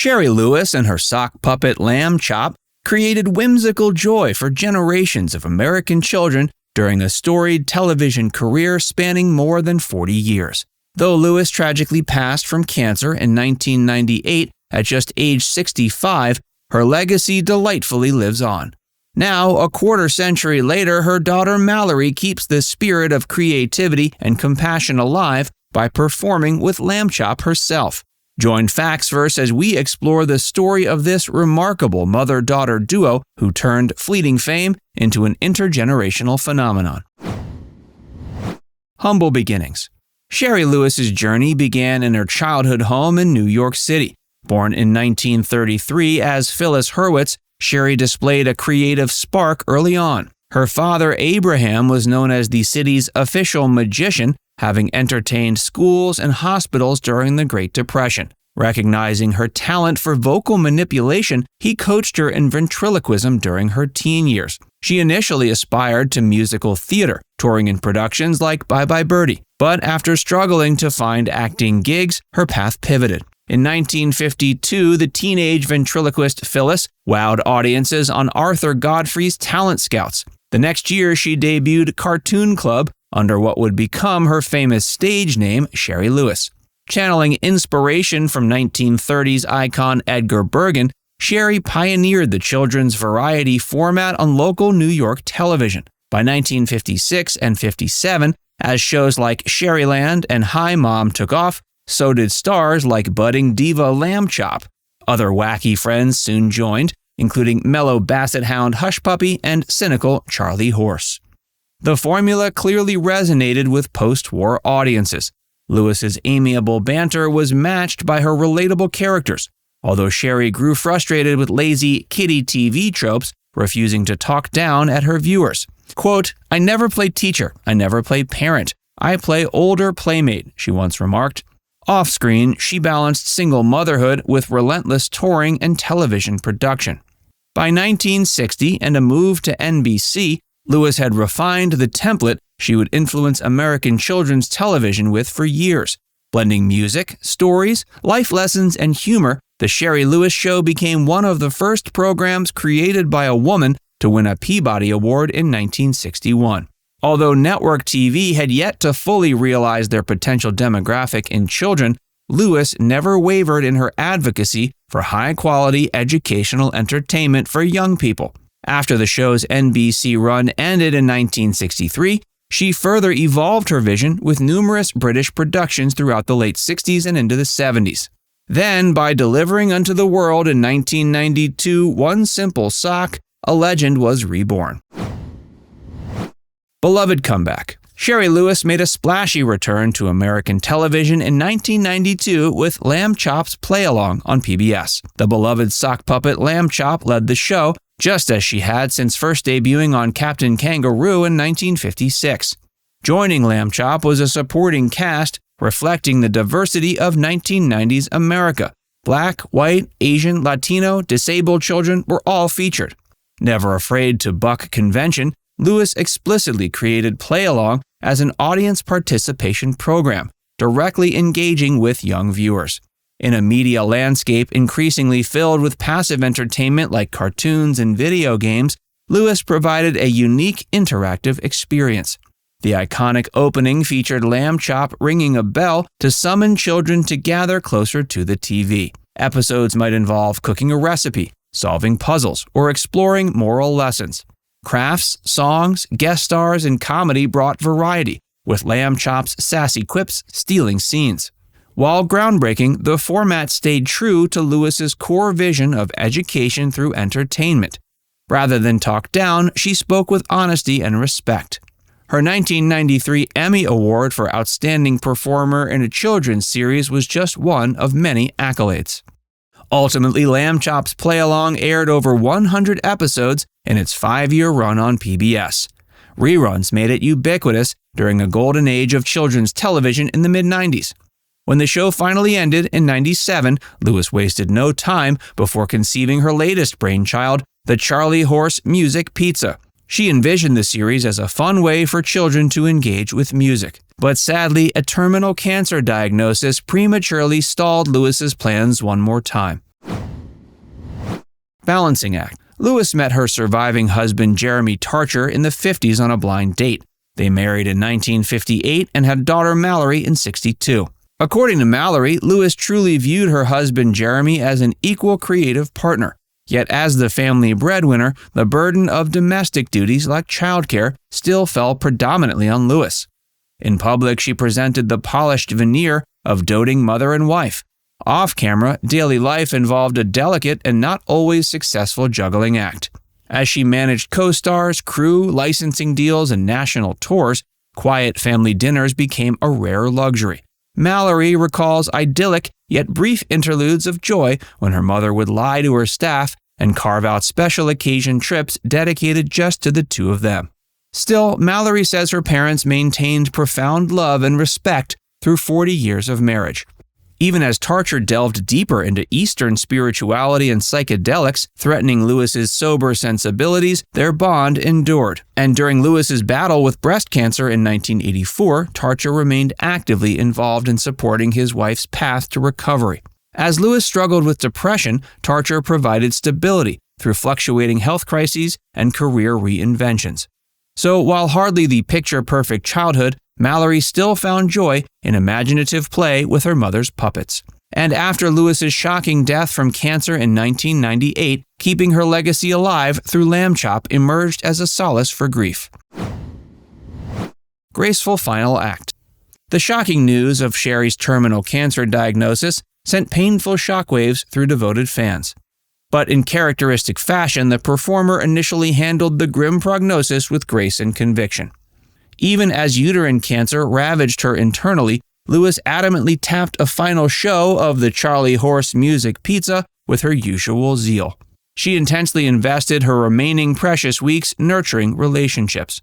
Shari Lewis and her sock puppet Lamb Chop created whimsical joy for generations of American children during a storied television career spanning more than 40 years. Though Lewis tragically passed from cancer in 1998 at just age 65, her legacy delightfully lives on. Now, a quarter century later, her daughter Mallory keeps the spirit of creativity and compassion alive by performing with Lamb Chop herself. Join Factsverse as we explore the story of this remarkable mother-daughter duo who turned fleeting fame into an intergenerational phenomenon. Humble beginnings. Shari Lewis's journey began in her childhood home in New York City. Born in 1933 as Phyllis Hurwitz, Shari displayed a creative spark early on. Her father, Abraham, was known as the city's official magician, having entertained schools and hospitals during the Great Depression. Recognizing her talent for vocal manipulation, he coached her in ventriloquism during her teen years. She initially aspired to musical theater, touring in productions like Bye Bye Birdie, but after struggling to find acting gigs, her path pivoted. In 1952, the teenage ventriloquist Phyllis wowed audiences on Arthur Godfrey's Talent Scouts. The next year, she debuted Cartoon Club under what would become her famous stage name, Shari Lewis. Channeling inspiration from 1930s icon Edgar Bergen, Shari pioneered the children's variety format on local New York television. By 1956 and 57, as shows like Shariland and Hi Mom took off, so did stars like budding diva Lamb Chop. Other wacky friends soon joined, including mellow basset hound Hush Puppy and cynical Charlie Horse. The formula clearly resonated with post-war audiences. Lewis's amiable banter was matched by her relatable characters, although Shari grew frustrated with lazy kiddie TV tropes, refusing to talk down at her viewers. Quote, "I never play teacher, I never play parent, I play older playmate," she once remarked. Off-screen, she balanced single motherhood with relentless touring and television production. By 1960 and a move to NBC, Lewis had refined the template she would influence American children's television with for years. Blending music, stories, life lessons, and humor, The Shari Lewis Show became one of the first programs created by a woman to win a Peabody Award in 1961. Although network TV had yet to fully realize their potential demographic in children, Lewis never wavered in her advocacy for high-quality educational entertainment for young people. After the show's NBC run ended in 1963, she further evolved her vision with numerous British productions throughout the late 60s and into the 70s. Then, by delivering unto the world in 1992 One Simple Sock, a legend was reborn. Beloved comeback. Shari Lewis made a splashy return to American television in 1992 with Lamb Chop's Play-Along on PBS. The beloved sock puppet Lamb Chop led the show, just as she had since first debuting on Captain Kangaroo in 1956. Joining Lamb Chop was a supporting cast reflecting the diversity of 1990s America. Black, white, Asian, Latino, disabled children were all featured. Never afraid to buck convention, Lewis explicitly created Play-Along as an audience participation program, directly engaging with young viewers. In a media landscape increasingly filled with passive entertainment like cartoons and video games, Lewis provided a unique interactive experience. The iconic opening featured Lamb Chop ringing a bell to summon children to gather closer to the TV. Episodes might involve cooking a recipe, solving puzzles, or exploring moral lessons. Crafts, songs, guest stars, and comedy brought variety, with Lamb Chop's sassy quips stealing scenes. While groundbreaking, the format stayed true to Lewis's core vision of education through entertainment. Rather than talk down, she spoke with honesty and respect. Her 1993 Emmy Award for Outstanding Performer in a Children's Series was just one of many accolades. Ultimately, Lamb Chop's Play-Along aired over 100 episodes in its 5-year run on PBS. Reruns made it ubiquitous during a golden age of children's television in the mid-90s. When the show finally ended in 97, Lewis wasted no time before conceiving her latest brainchild, the Charlie Horse Music Pizza. She envisioned the series as a fun way for children to engage with music. But sadly, a terminal cancer diagnosis prematurely stalled Lewis's plans one more time. balancing act. Lewis met her surviving husband Jeremy Tarcher in the 50s on a blind date. They married in 1958 and had daughter Mallory in 1962. According to Mallory, Lewis truly viewed her husband Jeremy as an equal creative partner. Yet as the family breadwinner, the burden of domestic duties like childcare still fell predominantly on Lewis. In public, she presented the polished veneer of doting mother and wife. Off-camera, daily life involved a delicate and not always successful juggling act. As she managed co-stars, crew, licensing deals, and national tours, quiet family dinners became a rare luxury. Mallory recalls idyllic yet brief interludes of joy when her mother would lie to her staff and carve out special occasion trips dedicated just to the two of them. Still, Mallory says her parents maintained profound love and respect through 40 years of marriage. Even as Tarcher delved deeper into Eastern spirituality and psychedelics, threatening Lewis's sober sensibilities, their bond endured. And during Lewis's battle with breast cancer in 1984, Tarcher remained actively involved in supporting his wife's path to recovery. As Lewis struggled with depression, Tarcher provided stability through fluctuating health crises and career reinventions. So while hardly the picture-perfect childhood, Mallory still found joy in imaginative play with her mother's puppets. And after Lewis's shocking death from cancer in 1998, keeping her legacy alive through Lamb Chop emerged as a solace for grief. Graceful Final Act. The shocking news of Shari's terminal cancer diagnosis sent painful shockwaves through devoted fans. But in characteristic fashion, the performer initially handled the grim prognosis with grace and conviction. Even as uterine cancer ravaged her internally, Lewis adamantly tapped a final show of the Charlie Horse Music Pizza with her usual zeal. She intensely invested her remaining precious weeks nurturing relationships.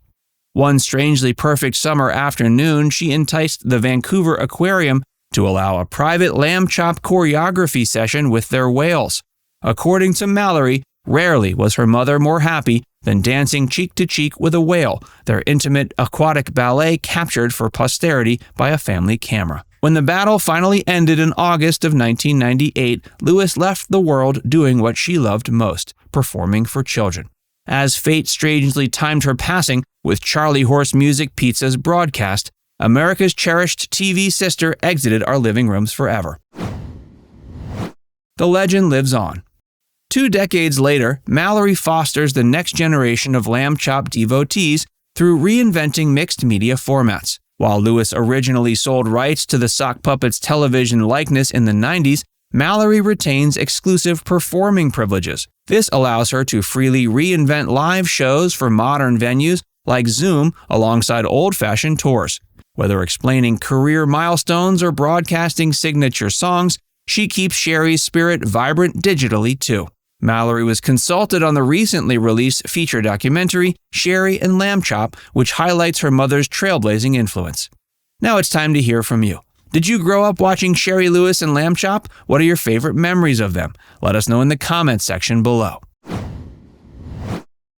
One strangely perfect summer afternoon, she enticed the Vancouver Aquarium to allow a private lamb chop choreography session with their whales. According to Mallory, rarely was her mother more happy than dancing cheek to cheek with a whale, their intimate aquatic ballet captured for posterity by a family camera. When the battle finally ended in August of 1998, Lewis left the world doing what she loved most, performing for children. As fate strangely timed her passing with Charlie Horse Music Pizza's broadcast, America's cherished TV sister exited our living rooms forever. The legend lives on. 2 decades later, Mallory fosters the next generation of lamb chop devotees through reinventing mixed media formats. While Lewis originally sold rights to the sock puppet's television likeness in the 90s, Mallory retains exclusive performing privileges. This allows her to freely reinvent live shows for modern venues like Zoom alongside old-fashioned tours. Whether explaining career milestones or broadcasting signature songs, she keeps Shari's spirit vibrant digitally too. Mallory was consulted on the recently released feature documentary, Shari and Lamb Chop, which highlights her mother's trailblazing influence. Now it's time to hear from you. Did you grow up watching Shari Lewis and Lamb Chop? What are your favorite memories of them? Let us know in the comments section below.